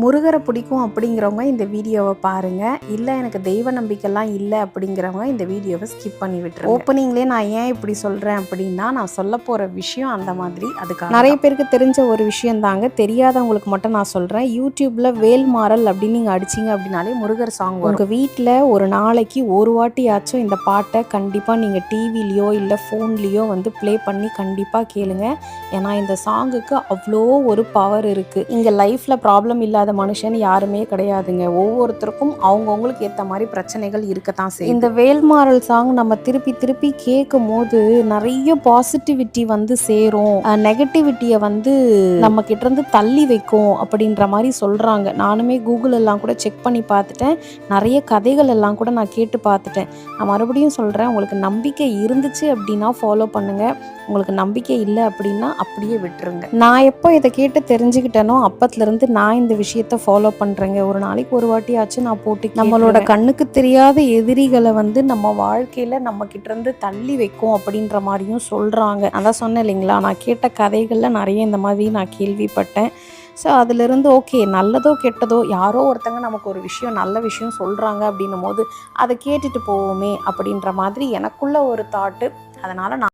முருகரை பிடிக்கும் அப்படிங்கிறவங்க இந்த வீடியோவை பாருங்கள். இல்லை எனக்கு தெய்வ நம்பிக்கைலாம் இல்லை அப்படிங்கிறவங்க இந்த வீடியோவை ஸ்கிப் பண்ணி விட்டுருங்க. ஓப்பனிங்லேயே நான் ஏன் இப்படி சொல்கிறேன் அப்படின்னா, நான் சொல்ல போகிற விஷயம் அந்த மாதிரி. அதுக்காக நிறைய பேருக்கு தெரிஞ்ச ஒரு விஷயம் தாங்க, தெரியாதவங்களுக்கு மட்டும் நான் சொல்கிறேன். யூடியூப்பில் வேல்மாறல் அப்படின்னு நீங்கள் அடிச்சிங்க அப்படின்னாலே முருகர் சாங் வரும். உங்கள் வீட்டில் ஒரு நாளைக்கு ஒரு வாட்டியாச்சும் இந்த பாட்டை கண்டிப்பாக நீங்கள் டிவிலையோ இல்லை ஃபோன்லேயோ வந்து ப்ளே பண்ணி கண்டிப்பாக கேளுங்க. ஏன்னா இந்த சாங்குக்கு அவ்வளோ ஒரு பவர் இருக்குது. இங்கே லைஃப்பில் ப்ராப்ளம் இல்லாத மனுஷன் யாருமே கிடையாதுங்க. ஒவ்வொருத்தருக்கும் அவங்கவுங்களுக்கு ஏற்ற மாதிரி பிரச்சனைகள் இருக்கத்தான் செய்யும். இந்த வேல்மாறல் சாங் நம்ம திருப்பி திருப்பி கேட்கும் போது நிறைய பாசிட்டிவிட்டி வந்து சேரும், நெகட்டிவிட்டியை வந்து நம்ம கிட்ட இருந்து தள்ளி வைக்கும் அப்படின்ற மாதிரி சொல்றாங்க. நானுமே கூகுள் எல்லாம் கூட செக் பண்ணி பார்த்துட்டேன், நிறைய கதைகள் எல்லாம் கூட நான் கேட்டு பார்த்துட்டேன். நான் மறுபடியும் சொல்றேன், உங்களுக்கு நம்பிக்கை இருந்துச்சு அப்படின்னா ஃபாலோ பண்ணுங்க, உங்களுக்கு நம்பிக்கை இல்லை அப்படின்னா அப்படியே விட்டுருங்க. நான் எப்போ இதை கேட்டு தெரிஞ்சுக்கிட்டேனோ அப்பத்துலேருந்து நான் இந்த விஷயத்த ஃபாலோ பண்ணுறேங்க. ஒரு நாளைக்கு ஒரு வாட்டியாச்சும் நான் போட்டு நம்மளோட கண்ணுக்கு தெரியாத எதிரிகளை வந்து நம்ம வாழ்க்கையில் நம்ம கிட்டேருந்து தள்ளி வைக்கும் அப்படின்ற மாதிரியும் சொல்கிறாங்க. அதான் சொன்னேன் இல்லைங்களா, நான் கேட்ட கதைகளில் நிறைய இந்த மாதிரி நான் கேள்விப்பட்டேன். ஸோ அதிலிருந்து ஓகே, நல்லதோ கெட்டதோ யாரோ ஒருத்தங்க நமக்கு ஒரு விஷயம் நல்ல விஷயம் சொல்கிறாங்க அப்படின்னும் போது அதை கேட்டுட்டு போவோமே அப்படின்ற மாதிரி எனக்குள்ள ஒரு தாட்டு. அதனால் நான்